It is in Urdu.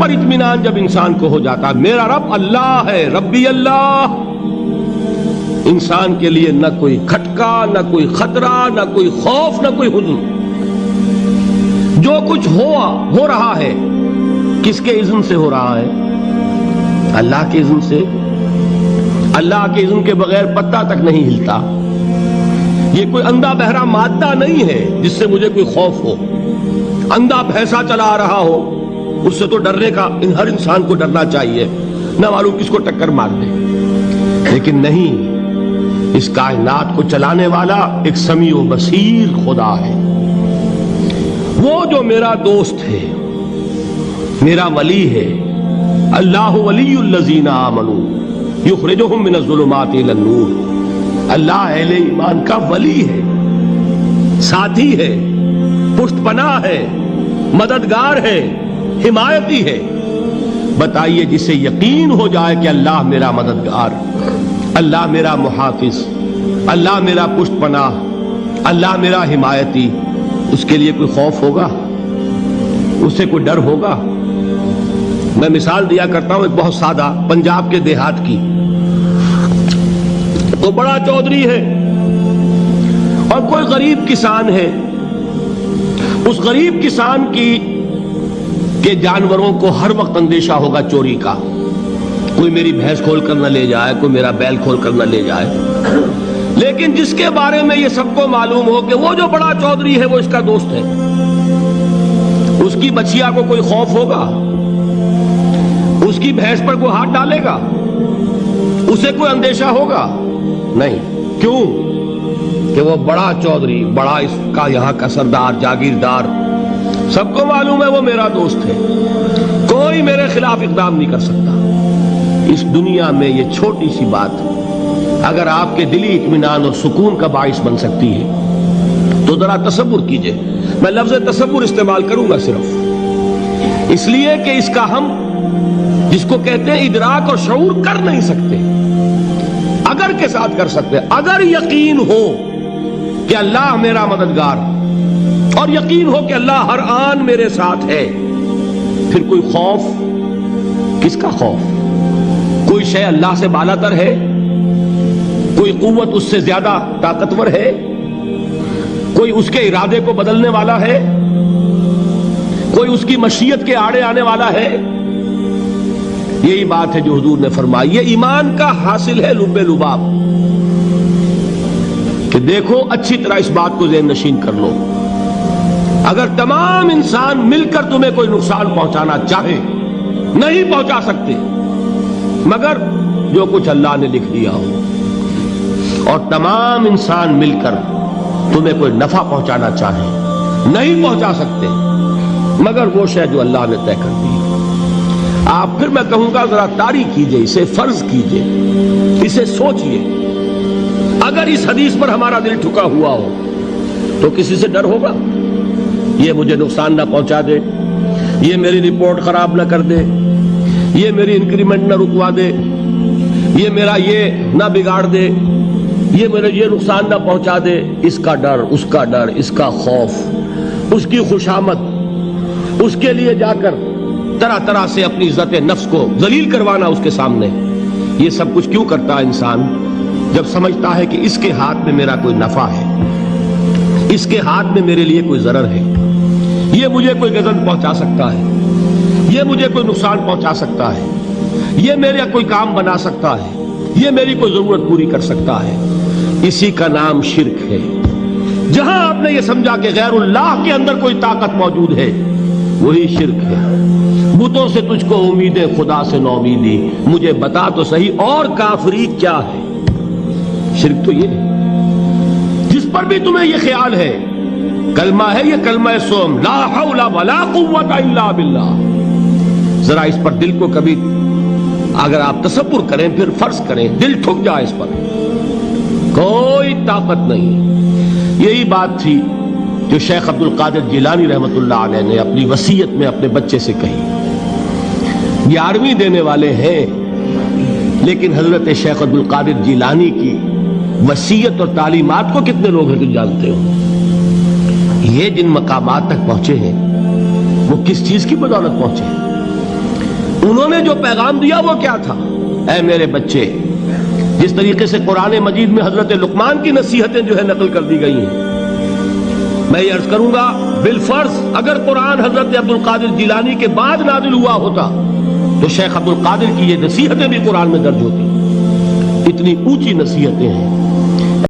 پر اطمینان جب انسان کو ہو جاتا، میرا رب اللہ ہے، ربی اللہ، انسان کے لیے نہ کوئی کھٹکا، نہ کوئی خطرہ، نہ کوئی خوف، نہ کوئی حزن۔ جو کچھ ہو رہا ہے کس کے اذن سے ہو رہا ہے؟ اللہ کے اذن سے۔ اللہ کے اذن کے بغیر پتا تک نہیں ہلتا۔ یہ کوئی اندھا بہرا مادہ نہیں ہے جس سے مجھے کوئی خوف ہو۔ اندھا بھینسا چلا آ رہا ہو اس سے تو ڈرنے کا ہر انسان کو ڈرنا چاہیے، نہ معلوم کس کو ٹکر مار دے۔ لیکن نہیں، اس کائنات کو چلانے والا ایک سمیع و بصیر خدا ہے۔ وہ جو میرا دوست ہے، میرا ولی ہے۔ اللہ ولی الذین آمنوا یخرجہم من الظلمات الی النور۔ اللہ اہل ایمان کا ولی ہے، ساتھی ہے، پشت پناہ ہے، مددگار ہے، حمایتی ہے۔ بتائیے جسے یقین ہو جائے کہ اللہ میرا مددگار، اللہ میرا محافظ، اللہ میرا پشت پناہ، اللہ میرا حمایتی، اس کے لیے کوئی خوف ہوگا؟ اس سے کوئی ڈر ہوگا؟ میں مثال دیا کرتا ہوں ایک بہت سادہ، پنجاب کے دیہات کی۔ تو بڑا چودھری ہے اور کوئی غریب کسان ہے۔ اس غریب کسان کے جانوروں کو ہر وقت اندیشہ ہوگا چوری کا، کوئی میری بھینس کھول کر نہ لے جائے، کوئی میرا بیل کھول کر نہ لے جائے۔ لیکن جس کے بارے میں یہ سب کو معلوم ہو کہ وہ جو بڑا چودھری ہے وہ اس کا دوست ہے، اس کی بچیا کو کوئی خوف ہوگا؟ اس کی بھینس پر کوئی ہاتھ ڈالے گا؟ اسے کوئی اندیشہ ہوگا؟ نہیں۔ کیوں؟ کہ وہ بڑا چودھری، بڑا اس کا یہاں کا سردار، جاگیردار، سب کو معلوم ہے وہ میرا دوست ہے، کوئی میرے خلاف اقدام نہیں کر سکتا۔ اس دنیا میں یہ چھوٹی سی بات اگر آپ کے دلی اطمینان اور سکون کا باعث بن سکتی ہے تو ذرا تصور کیجئے۔ میں لفظ تصور استعمال کروں گا صرف اس لیے کہ اس کا ہم جس کو کہتے ہیں ادراک اور شعور کر نہیں سکتے، اگر کے ساتھ کر سکتے۔ اگر یقین ہو کہ اللہ میرا مددگار اور یقین ہو کہ اللہ ہر آن میرے ساتھ ہے، پھر کوئی خوف؟ کس کا خوف؟ کوئی شے اللہ سے بالا تر ہے؟ کوئی قوت اس سے زیادہ طاقتور ہے؟ کوئی اس کے ارادے کو بدلنے والا ہے؟ کوئی اس کی مشیت کے آڑے آنے والا ہے؟ یہی بات ہے جو حضور نے فرمائی۔ یہ ایمان کا حاصل ہے لب لباب، کہ دیکھو اچھی طرح اس بات کو ذہن نشین کر لو، اگر تمام انسان مل کر تمہیں کوئی نقصان پہنچانا چاہے نہیں پہنچا سکتے، مگر جو کچھ اللہ نے لکھ دیا ہو، اور تمام انسان مل کر تمہیں کوئی نفع پہنچانا چاہے نہیں پہنچا سکتے، مگر وہ شے جو اللہ نے طے کر دی۔ آپ پھر میں کہوں گا ذرا طاری کیجئے، اسے فرض کیجئے، اسے سوچئے۔ اگر اس حدیث پر ہمارا دل ٹھکا ہوا ہو تو کسی سے ڈر ہوگا؟ یہ مجھے نقصان نہ پہنچا دے، یہ میری رپورٹ خراب نہ کر دے، یہ میری انکریمنٹ نہ رکوا دے، یہ میرا یہ نہ بگاڑ دے، یہ میرے یہ نقصان نہ پہنچا دے۔ اس کا ڈر، اس کا ڈر، اس کا خوف، اس کی خوشامد، اس کے لیے جا کر طرح طرح سے اپنی عزت نفس کو ذلیل کروانا اس کے سامنے، یہ سب کچھ کیوں کرتا ہے انسان؟ جب سمجھتا ہے کہ اس کے ہاتھ میں میرا کوئی نفع ہے، اس کے ہاتھ میں میرے لیے کوئی ضرر ہے، یہ مجھے کوئی غضب پہنچا سکتا ہے، یہ مجھے کوئی نقصان پہنچا سکتا ہے، یہ میرا کوئی کام بنا سکتا ہے، یہ میری کوئی ضرورت پوری کر سکتا ہے، اسی کا نام شرک ہے۔ جہاں آپ نے یہ سمجھا کہ غیر اللہ کے اندر کوئی طاقت موجود ہے، وہی شرک ہے۔ بتوں سے تجھ کو امیدیں، خدا سے نومیدی، مجھے بتا تو صحیح اور کافری کیا ہے؟ شرک تو یہ ہے۔ جس پر بھی تمہیں یہ خیال ہے، کلمہ ہے یہ کلمہ سوم، لا حول ولا قوت الا باللہ، ذرا اس پر دل کو کبھی اگر آپ تصور کریں، پھر فرض کریں، دل ٹھک جائے اس پر، کوئی طاقت نہیں۔ یہی بات تھی جو شیخ عبد القادر جیلانی رحمۃ اللہ علیہ نے اپنی وصیت میں اپنے بچے سے کہی۔ 11ویں دینے والے ہیں، لیکن حضرت شیخ عبد القادر جیلانی کی وصیت اور تعلیمات کو کتنے لوگ ہیں کہ جانتے ہو؟ یہ جن مقامات تک پہنچے ہیں وہ کس چیز کی بدولت پہنچے ہیں؟ انہوں نے جو پیغام دیا وہ کیا تھا؟ اے میرے بچے، جس طریقے سے قرآن مجید میں حضرت لقمان کی نصیحتیں جو ہے نقل کر دی گئی ہیں، میں یہ عرض کروں گا بالفرض اگر قرآن حضرت عبد القادر جیلانی کے بعد نازل ہوا ہوتا تو شیخ عبد القادر کی یہ نصیحتیں بھی قرآن میں درج ہوتی. اتنی اونچی نصیحتیں ہیں.